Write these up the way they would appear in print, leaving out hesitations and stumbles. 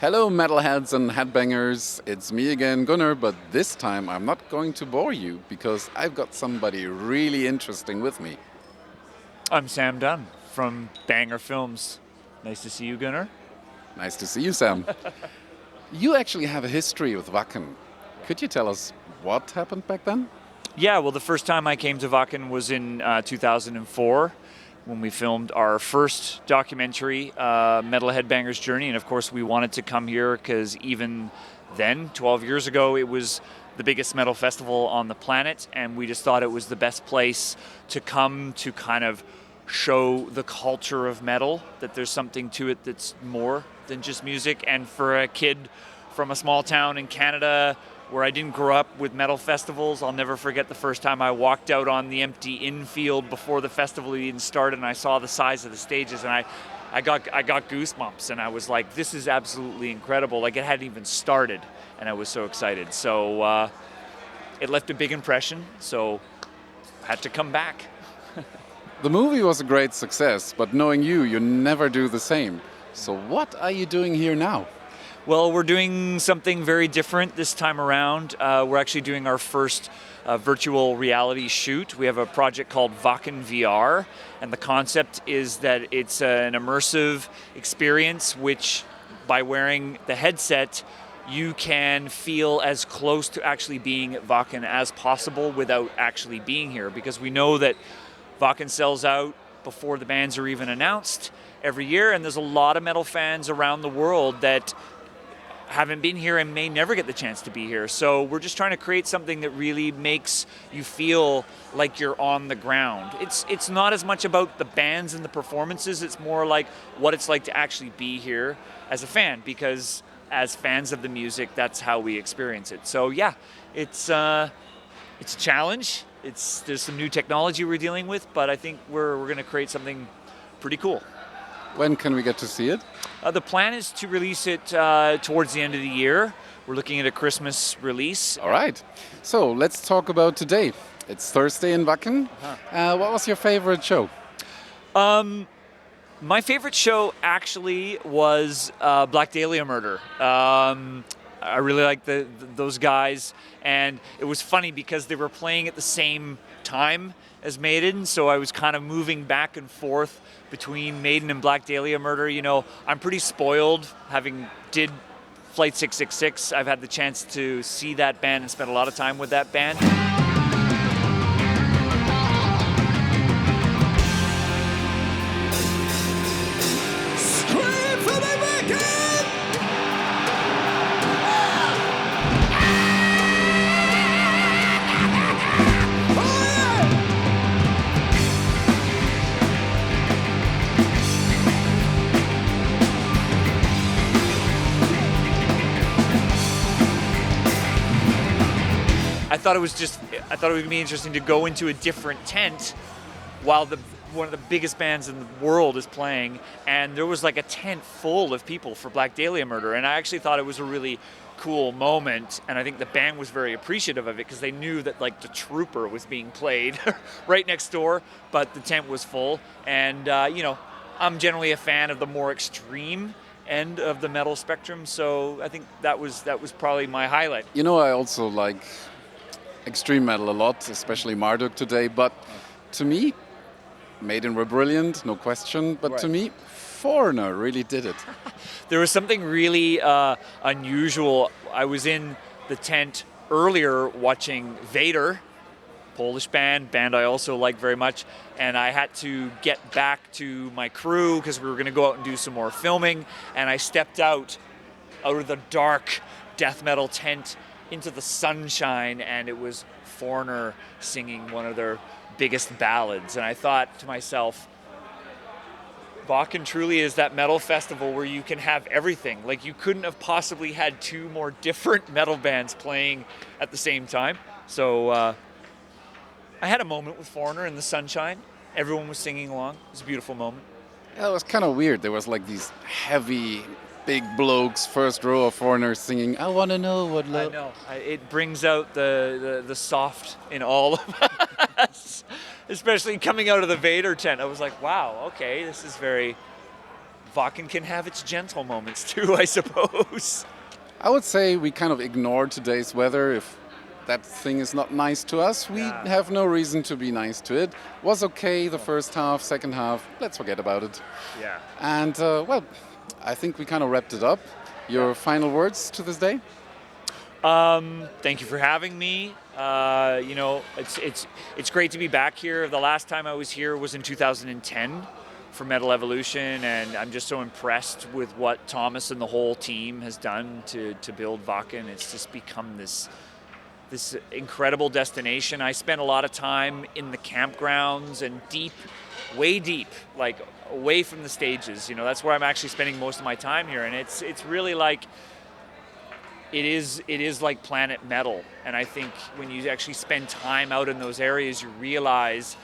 Hello, metalheads and headbangers. It's me again, Gunnar, but this time I'm not going to bore you because I've got somebody really interesting with me. I'm Sam Dunn from Banger Films. Nice to see you, Gunnar. Nice to see you, Sam. You actually have a history with Wacken. Could you tell us what happened back then? Yeah, well, the first time I came to Wacken was in 2004 when we filmed our first documentary, Metal Headbanger's Journey. And of course, we wanted to come here because even then, 12 years ago, it was the biggest metal festival on the planet. And we just thought it was the best place to come to kind of show the culture of metal, that there's something to it that's more than just music. And for a kid from a small town in Canada where I didn't grow up with metal festivals, I'll never forget the first time I walked out on the empty infield before the festival even started and I saw the size of the stages, and I got goosebumps, and I was like, this is absolutely incredible. Like, it hadn't even started and I was so excited. So it left a big impression, so I had to come back. The movie was a great success, but knowing you, you never do the same. So what are you doing here now? Well, we're doing something very different this time around. We're actually doing our first virtual reality shoot. We have a project called Wacken VR, and the concept is that it's an immersive experience which, by wearing the headset, you can feel as close to actually being at Wacken as possible without actually being here, because we know that Wacken sells out before the bands are even announced every year, and there's a lot of metal fans around the world that haven't been here and may never get the chance to be here. So we're just trying to create something that really makes you feel like you're on the ground. It's not as much about the bands and the performances, it's more like what it's like to actually be here as a fan, because as fans of the music, that's how we experience it. So yeah, it's a challenge. There's some new technology we're dealing with, but I think we're going to create something pretty cool. When can we get to see it? The plan is to release it towards the end of the year. We're looking at a Christmas release. All right. So let's talk about today. It's Thursday in Wacken. What was your favorite show? My favorite show actually was Black Dahlia Murder. I really liked those guys, and it was funny because they were playing at the same time as Maiden, so I was kind of moving back and forth between Maiden and Black Dahlia Murder. You know, I'm pretty spoiled, having did Flight 666. I've had the chance to see that band and spent a lot of time with that band. I thought it would be interesting to go into a different tent while one of the biggest bands in the world is playing, and there was like a tent full of people for Black Dahlia Murder, and I actually thought it was a really cool moment, and I think the band was very appreciative of it because they knew that like the Trooper was being played right next door, but the tent was full, and you know, I'm generally a fan of the more extreme end of the metal spectrum, so I think that was probably my highlight. You know, I also like extreme metal a lot, especially Marduk today, but to me, Maiden were brilliant, no question, but to me, Foreigner really did it. There was something really unusual. I was in the tent earlier watching Vader, Polish band I also like very much, and I had to get back to my crew because we were going to go out and do some more filming, and I stepped out of the dark death metal tent into the sunshine, and it was Foreigner singing one of their biggest ballads, and I thought to myself, Wacken truly is that metal festival where you can have everything. Like, you couldn't have possibly had two more different metal bands playing at the same time. So I had a moment with Foreigner in the sunshine. Everyone was singing along. It was a beautiful moment. Yeah, it was kind of weird. There was like these heavy, big blokes, first row of Foreigners singing, I want to know what love... I know. It brings out the soft in all of us, especially coming out of the Vader tent. I was like, wow, okay, this is very, Wacken can have its gentle moments too, I suppose. I would say we kind of ignore today's weather. If that thing is not nice to us, we have no reason to be nice to it. Was okay the first half, second half, let's forget about it. Yeah. And well, I think we kind of wrapped it up. Your final words to this day? Thank you for having me. You know, it's great to be back here. The last time I was here was in 2010 for Metal Evolution, and I'm just so impressed with what Thomas and the whole team has done to build Wacken. It's just become this incredible destination. I spent a lot of time in the campgrounds and way deep, like away from the stages. You know, that's where I'm actually spending most of my time here, and it's really like it is like planet metal. And I think when you actually spend time out in those areas, you realize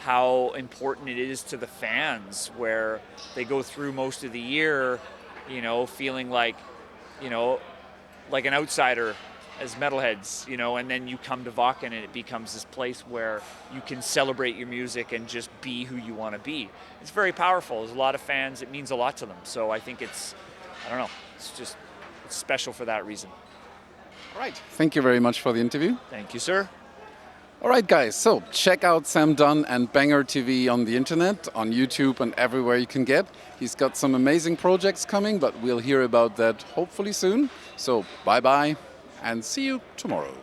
how important it is to the fans, where they go through most of the year, you know, feeling like, you know, like an outsider as metalheads, you know, and then you come to Wacken and it becomes this place where you can celebrate your music and just be who you want to be. It's very powerful. There's a lot of fans. It means a lot to them. So I think it's special for that reason. All right. Thank you very much for the interview. Thank you, sir. All right, guys. So check out Sam Dunn and Banger TV on the internet, on YouTube and everywhere you can get. He's got some amazing projects coming, but we'll hear about that hopefully soon. So bye-bye and see you tomorrow.